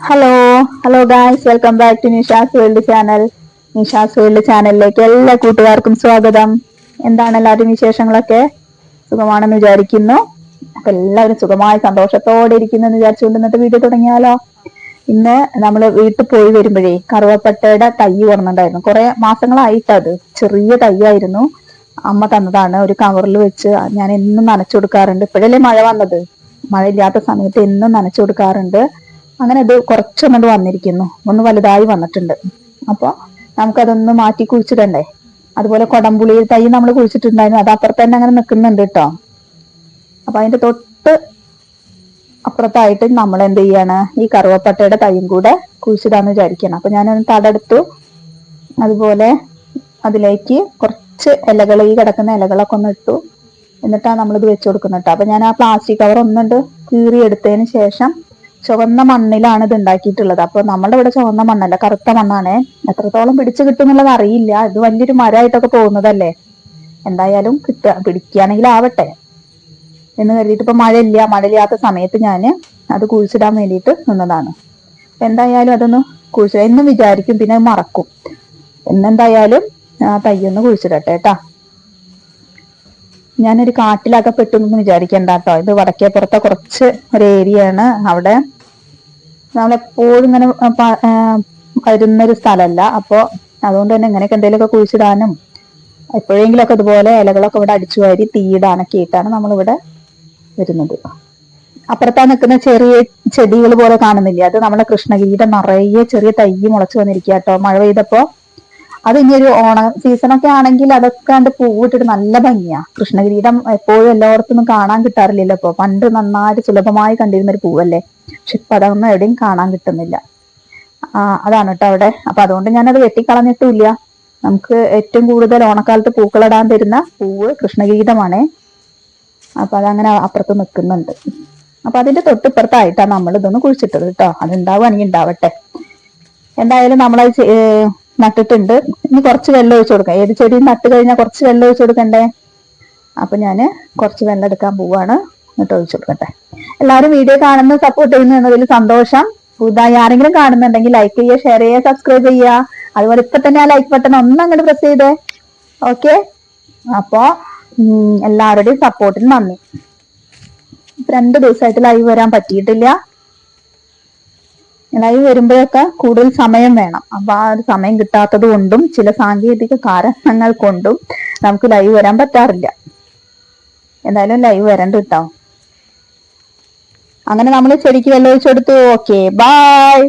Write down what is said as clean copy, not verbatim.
Hello hello guys, welcome back to Nisha's world channel. Nisha's world ചാനലിലേക്ക് എല്ലാ കൂട്ടുകാർക്കും സ്വാഗതം. എന്താണ് എല്ലാവരും വിശേഷങ്ങളൊക്കെ? സുഖമാണെന്ന് വിചാരിക്കുന്നു. അപ്പൊ എല്ലാവരും സുഖമായി സന്തോഷത്തോടെ ഇരിക്കുന്നു എന്ന് വിചാരിച്ചുകൊണ്ട് ഇന്നത്തെ വീഡിയോ തുടങ്ങിയാലോ? ഇന്ന് നമ്മൾ വീട്ടിൽ പോയി വരുമ്പോഴേ കറുവപ്പട്ടയുടെ തൈ കൊണ്ടുണ്ടായിരുന്നു. കുറെ മാസങ്ങളായിട്ടത് ചെറിയ തൈയായിരുന്നു. അമ്മ തന്നതാണ്. ഒരു കവറിൽ വെച്ച് ഞാൻ എന്നും നനച്ചു കൊടുക്കാറുണ്ട്. ഇപ്പോഴല്ലേ മഴ വന്നത്, മഴയില്ലാത്ത സമയത്ത് എന്നും നനച്ചു കൊടുക്കാറുണ്ട്. അങ്ങനെ ഇത് കുറച്ചൊന്നത് വന്നിരിക്കുന്നു, ഒന്ന് വലുതായി വന്നിട്ടുണ്ട്. അപ്പൊ നമുക്കതൊന്ന് മാറ്റി കുഴിച്ചിടണ്ടേ. അതുപോലെ കൊടംപുളി തൈ നമ്മൾ കുഴിച്ചിട്ടുണ്ടായിരുന്നു, അത് അപ്പുറത്ത് തന്നെ അങ്ങനെ നിൽക്കുന്നുണ്ട് കേട്ടോ. അപ്പൊ അതിന്റെ തൊട്ട് അപ്പുറത്തായിട്ട് നമ്മൾ എന്ത് ചെയ്യാണ്, ഈ കറുവപ്പട്ടയുടെ തൈയും കൂടെ കുഴിച്ചിടാന്ന് വിചാരിക്കണം. അപ്പൊ ഞാനൊന്ന് തടെടുത്തു. അതുപോലെ അതിലേക്ക് കുറച്ച് ഇലകൾ, ഈ കിടക്കുന്ന ഇലകളൊക്കെ ഒന്ന് ഇട്ടു. എന്നിട്ടാണ് നമ്മളിത് വെച്ചു കൊടുക്കുന്നത് കേട്ടോ. അപ്പൊ ഞാൻ ആ പ്ലാസ്റ്റിക് കവർ ഒന്നുണ്ട് കീറി എടുത്തതിന് ശേഷം ചുവന്ന മണ്ണിലാണ് ഇത് ഉണ്ടാക്കിയിട്ടുള്ളത്. അപ്പൊ നമ്മുടെ ഇവിടെ ചുവന്ന മണ്ണല്ല, കറുത്ത മണ്ണാണ്. എത്രത്തോളം പിടിച്ചു കിട്ടും എന്നുള്ളത് അറിയില്ല. ഇത് വലിയൊരു മരമായിട്ടൊക്കെ പോകുന്നതല്ലേ. എന്തായാലും പിടിക്കുകയാണെങ്കിൽ ആവട്ടെ എന്ന് കരുതിയിട്ട് ഇപ്പൊ മഴയില്ലാത്ത സമയത്ത് ഞാൻ അത് കുഴിച്ചിടാൻ വേണ്ടിയിട്ട് നിന്നതാണ്. എന്തായാലും അതൊന്ന് കുഴിച്ചിടാം എന്നും വിചാരിക്കും, പിന്നെ മറക്കും. എന്നെന്തായാലും തയ്യൊന്ന് കുഴിച്ചിടട്ടെ കേട്ടാ. ഞാനൊരു കാട്ടിലൊക്കെ പെട്ടെന്ന് വിചാരിക്കണ്ട കേട്ടോ. ഇത് വടക്കേപ്പുറത്തെ കുറച്ച് ഒരു ഏരിയയാണ്. അവിടെ നമ്മളെപ്പോഴും ഇങ്ങനെ വരുന്നൊരു സ്ഥലമല്ല. അപ്പൊ അതുകൊണ്ട് തന്നെ ഇങ്ങനെയൊക്കെ എന്തെങ്കിലുമൊക്കെ കുഴിച്ചിടാനും എപ്പോഴെങ്കിലുമൊക്കെ ഇതുപോലെ ഇലകളൊക്കെ ഇവിടെ അടിച്ചു വാരി തീയിടാനൊക്കെ ആയിട്ടാണ് നമ്മളിവിടെ വരുന്നത്. അപ്പുറത്താ നിൽക്കുന്ന ചെറിയ ചെടികൾ പോലെ കാണുന്നില്ലേ, അത് നമ്മുടെ കൃഷ്ണകിരീടം നിറയെ ചെറിയ തൈ മുളച്ചു വന്നിരിക്കുക കേട്ടോ. മഴ പെയ്തപ്പോ അത് ഇനി ഒരു ഓണ സീസണൊക്കെ ആണെങ്കിൽ അതൊക്കെ കണ്ട് പൂവിട്ടിട്ട് നല്ല ഭംഗിയാ. കൃഷ്ണകിരീടം എപ്പോഴും എല്ലായിടത്തൊന്നും കാണാൻ കിട്ടാറില്ലല്ലോ. ഇപ്പൊ പണ്ട് നന്നായിട്ട് സുലഭമായി കണ്ടിരുന്ന ഒരു പൂവല്ലേ. പക്ഷെ ഇപ്പൊ അതൊന്നും എവിടെയും കാണാൻ കിട്ടുന്നില്ല. അതാണ് കേട്ടോ അവിടെ. അപ്പൊ അതുകൊണ്ട് ഞാനത് വെട്ടിക്കളഞ്ഞിട്ടില്ല. നമുക്ക് ഏറ്റവും കൂടുതൽ ഓണക്കാലത്ത് പൂക്കളിടാൻ തരുന്ന പൂവ് കൃഷ്ണകിരീടമാണ്. അപ്പൊ അതങ്ങനെ അപ്പുറത്ത് നിൽക്കുന്നുണ്ട്. അപ്പൊ അതിന്റെ തൊട്ടിപ്പുറത്തായിട്ടാണ് നമ്മൾ ഇതൊന്ന് കുഴിച്ചിട്ടത് കേട്ടോ. അത് ഉണ്ടാവുകയാണെങ്കിൽ ഉണ്ടാവട്ടെ. എന്തായാലും നമ്മളത് നട്ടിട്ടുണ്ട്. ഇനി കുറച്ച് വെള്ളം ഒഴിച്ചു കൊടുക്കാം. ഏത് ചെടിയും നട്ട് കഴിഞ്ഞാൽ കുറച്ച് വെള്ളം ഒഴിച്ചു കൊടുക്കണ്ടേ. അപ്പൊ ഞാന് കുറച്ച് വെള്ളം എടുക്കാൻ പോവാണ്. എന്നിട്ട് ഒഴിച്ചു കൊടുക്കട്ടെ. എല്ലാവരും വീഡിയോ കാണുന്ന സപ്പോർട്ട് ചെയ്യുന്നു എന്നതിൽ സന്തോഷം. പുതുതായി ആരെങ്കിലും കാണുന്നുണ്ടെങ്കിൽ ലൈക്ക് ചെയ്യുക, ഷെയർ ചെയ്യുക, സബ്സ്ക്രൈബ് ചെയ്യുക. അതുപോലെ ഇപ്പൊ തന്നെ ആ ലൈക്ക് ബട്ടൺ ഒന്ന് അങ്ങോട്ട് പ്രസ് ചെയ്തേ. ഓക്കെ. അപ്പോ എല്ലാവരുടെയും സപ്പോർട്ടിന് നന്ദി. 2 ദിവസമായിട്ട് ലൈവ് വരാൻ പറ്റിയിട്ടില്ല. ലൈവ് വരുമ്പോഴൊക്കെ കൂടുതൽ സമയം വേണം. അപ്പൊ ആ ഒരു സമയം കിട്ടാത്തത് കൊണ്ടും ചില സാങ്കേതിക കാരണങ്ങൾ കൊണ്ടും നമുക്ക് ലൈവ് വരാൻ പറ്റാറില്ല. എന്തായാലും ലൈവ് വരണ്ട കേട്ടോ. അങ്ങനെ നമ്മൾ ചെടിക്ക് വെള്ളം ഒഴിച്ചു കൊടുത്തു. Okay, by.